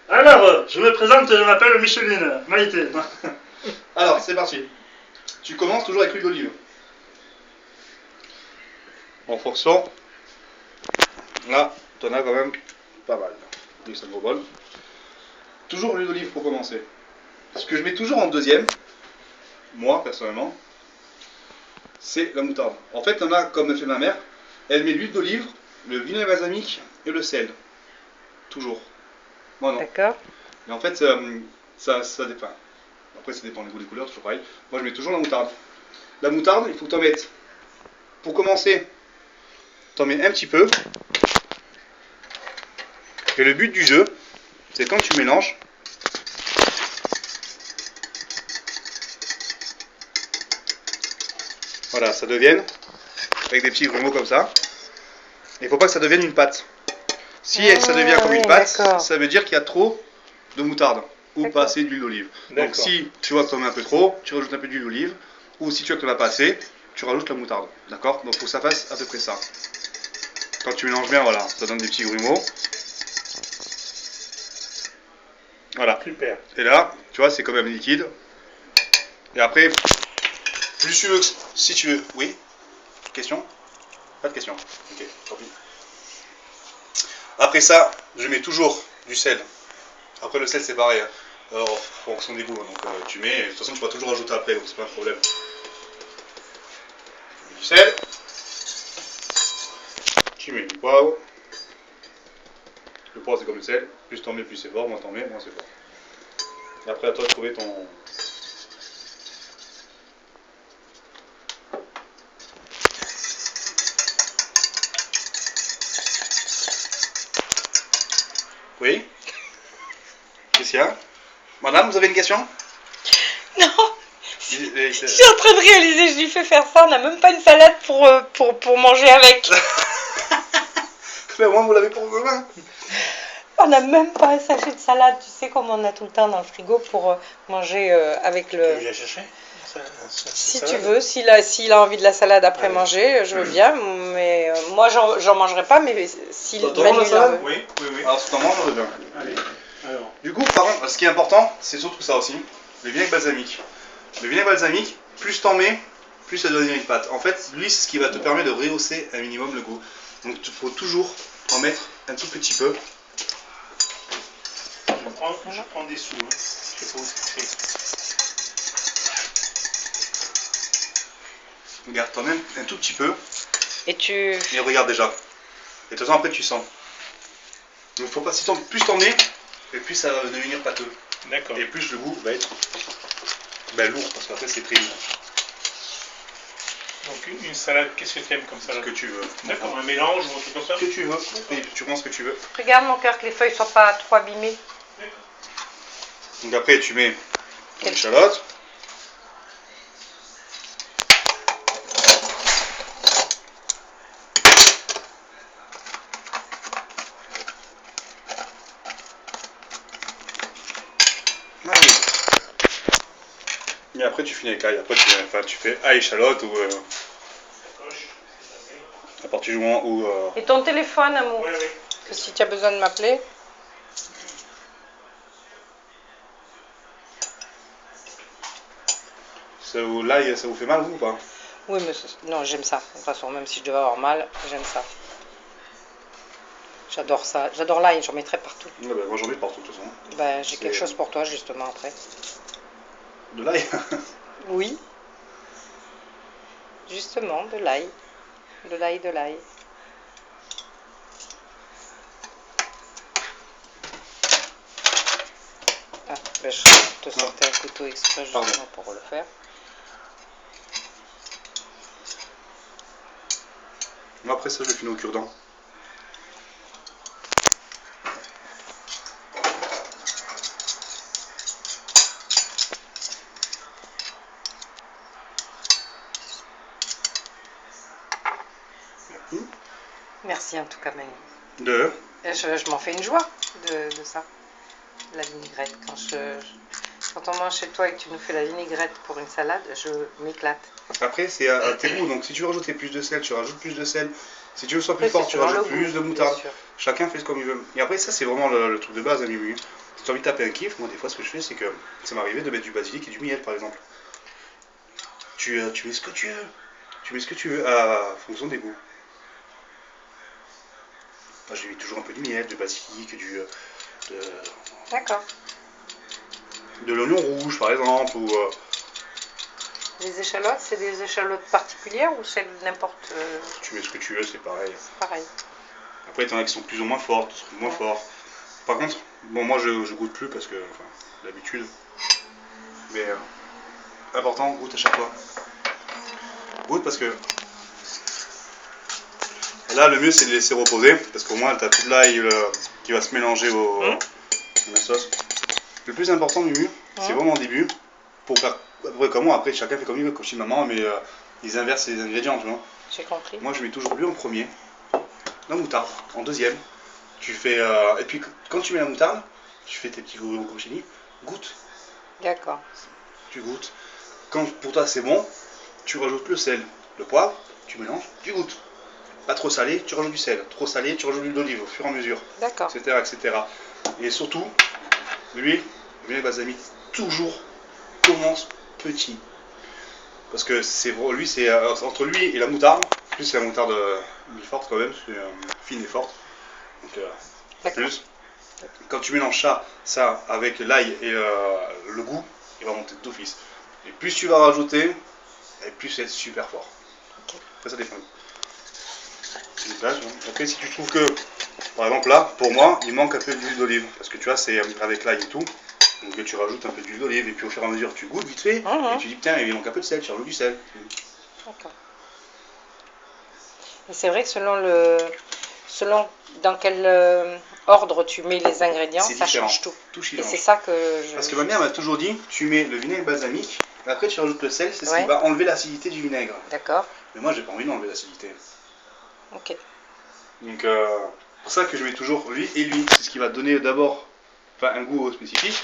Alors, je me présente, je m'appelle Micheline, Maïté. Alors, c'est parti. Tu commences toujours avec l'huile d'olive. En fonction, là, t'en as quand même pas mal. Oui, c'est un gros bol. Toujours l'huile d'olive pour commencer. Ce que je mets toujours en deuxième, moi personnellement, c'est la moutarde. En fait, on a, comme fait ma mère, elle met l'huile d'olive, le vinaigre balsamique et le sel. Toujours. Moi non. D'accord. Et en fait, ça dépend. Après, ça dépend des goûts, des couleurs, toujours pareil. Moi, je mets toujours la moutarde. La moutarde, il faut que tu en mettes. Pour commencer, tu en mets un petit peu. Et le but du jeu, c'est quand tu mélanges, voilà, ça devienne, avec des petits grumeaux comme ça. Il ne faut pas que ça devienne une pâte. Si ça devient comme une pâte, ça veut dire qu'il y a trop de moutarde ou pas assez d'huile d'olive. Donc si tu vois que tu en mets un peu trop, tu rajoutes un peu d'huile d'olive. Ou si tu vois que tu n'en as pas assez, tu rajoutes la moutarde. D'accord? Donc il faut que ça fasse à peu près ça. Quand tu mélanges bien, voilà, ça donne des petits grumeaux. Voilà. Super. Et là, tu vois, c'est quand même liquide. Et après, plus tu veux, si tu veux, oui. Question? Pas de question. Ok, tant pis. Après ça, je mets toujours du sel. Après le sel c'est pareil, hein. Alors, en fonction des goûts, donc tu mets, de toute façon tu vas toujours rajouter après, donc c'est pas un problème. Du sel. Tu mets du poivre. Le poivre c'est comme le sel, plus t'en mets plus c'est fort, moins t'en mets, moins c'est fort. Et après à toi de trouver ton... Oui? Qu'est-ce qu'il y a? Madame, vous avez une question? Non. Je suis en train de réaliser, je lui fais faire ça, on n'a même pas une salade pour manger avec. Mais au moins vous l'avez pour vos mains. On n'a même pas un sachet de salade, tu sais comme on a tout le temps dans le frigo pour manger avec le... Tu veux bien chercher? Si tu veux, s'il a envie de la salade après manger, je veux bien, mais moi j'en mangerai pas, mais s'il manges la salade? Oui, oui, oui. Alors si t'en manges, je veux bien. Allez. Alors. Du coup, par contre, ce qui est important, c'est surtout ça aussi, le vinaigre balsamique. Le vinaigre balsamique, plus t'en mets, plus ça devient une pâte. En fait, lui, c'est ce qui va te permettre de rehausser un minimum le goût. Donc il faut toujours en mettre un tout petit peu. Je prends des sous, hein. Je sais pas où c'est. Regarde, t'en mets un tout petit peu. Et tu... Et regarde déjà. Et de toute façon, après, tu sens. Donc faut pas, si plus t'en mets, et plus ça va devenir pâteux. D'accord. Et plus le goût va être lourd, parce qu'après c'est très lourd. Donc une salade, qu'est-ce que tu aimes comme salade? Ce que tu veux. D'accord, un mélange ou un truc comme ça? Ce que tu veux. Et tu prends ce que tu veux. Regarde mon cœur, que les feuilles ne soient pas trop abîmées. Donc après tu mets ton échalote. Et après tu finis avec l'ail. Après tu fais ail, échalote ou à partir du moment où... Et ton téléphone, amour? Oui, oui. Que si tu as besoin de m'appeler. L'ail, ça vous fait mal vous ou pas? Oui, mais non, j'aime ça. De toute façon, même si je devais avoir mal, j'aime ça. J'adore ça. J'adore l'ail, j'en mettrai partout. Ouais, bah, moi j'en mets partout de toute façon. Ben, j'ai quelque chose pour toi, justement, après. De l'ail? Oui. Justement, de l'ail. De l'ail, de l'ail. Ah, ben, je te sortais un couteau exprès justement pour le faire. Moi après ça je le finis au cure-dent. Merci en tout cas, Manu. De... Je m'en fais une joie de ça, de la vinaigrette. Quand on mange chez toi et que tu nous fais la vinaigrette pour une salade, je m'éclate. Après, c'est à tes goûts. Donc, si tu veux rajouter plus de sel, tu rajoutes plus de sel. Si tu veux que ce soit plus Après, fort, c'est tu selon rajoutes le plus goût, de bien moutarde. sûr. Chacun fait comme il veut. Et après, ça, c'est vraiment le truc de base, hein, Mimi. Si tu as envie de taper un kiff, moi, des fois, ce que je fais, c'est que ça m'est arrivé de mettre du basilic et du miel, par exemple. Tu mets ce que tu veux. Tu mets ce que tu veux à fonction des goûts. Moi, j'ai mis toujours un peu de miel, de basilic, D'accord. de l'oignon rouge, par exemple, ou... Les échalotes, c'est des échalotes particulières ou c'est n'importe... Tu mets ce que tu veux, c'est pareil. pareil. Après, il y en a qui sont plus ou moins fortes, d'autres moins forts. Par contre, bon, moi je goûte plus parce que, enfin, d'habitude. Mais important, goûte à chaque fois. Goûte parce que là, le mieux c'est de laisser reposer parce qu'au moins, tu as tout de l'ail qui va se mélanger à la sauce. Le plus important, Mumu, c'est vraiment au début pour faire à peu près comme moi. Après, chacun fait comme il veut, comme chez maman, mais ils inversent les ingrédients, tu vois. J'ai compris. Moi, je mets toujours lui en premier, la moutarde en deuxième. Tu fais et puis quand tu mets la moutarde, tu fais tes petits crochentis, goûte. D'accord. Tu goûtes. Quand pour toi c'est bon, tu rajoutes le sel, le poivre, tu mélanges, tu goûtes. Pas trop salé, tu rajoutes du sel. Trop salé, tu rajoutes de l'huile d'olive au fur et à mesure. D'accord. Etc., etc. Et surtout, l'huile, le vinaigre balsamique, toujours commence petit. Parce que c'est lui, c'est entre lui et la moutarde, plus c'est la moutarde forte quand même, c'est fine et forte. Donc plus. Quand tu mélanges ça avec l'ail et le goût, il va monter d'office. Et plus tu vas rajouter, et plus c'est super fort. Okay. Après, ça dépend. Après, si tu trouves que, par exemple là, pour moi, il manque un peu d'huile d'olive. Parce que tu vois, c'est avec l'ail et tout. Donc tu rajoutes un peu d'huile d'olive et puis au fur et à mesure, tu goûtes vite fait. Et tu dis, putain, il manque un peu de sel, tu rajoutes du sel. D'accord. Et c'est vrai que selon dans quel ordre tu mets les ingrédients, ça différent. change tout. Tout et c'est ça que je... Parce que ma mère m'a toujours dit, tu mets le vinaigre balsamique, et après tu rajoutes le sel, c'est ce qui va enlever l'acidité du vinaigre. D'accord. Mais moi, j'ai pas envie d'enlever l'acidité. Ok. Donc, c'est pour ça que je mets toujours lui et lui. C'est ce qui va donner d'abord un goût spécifique.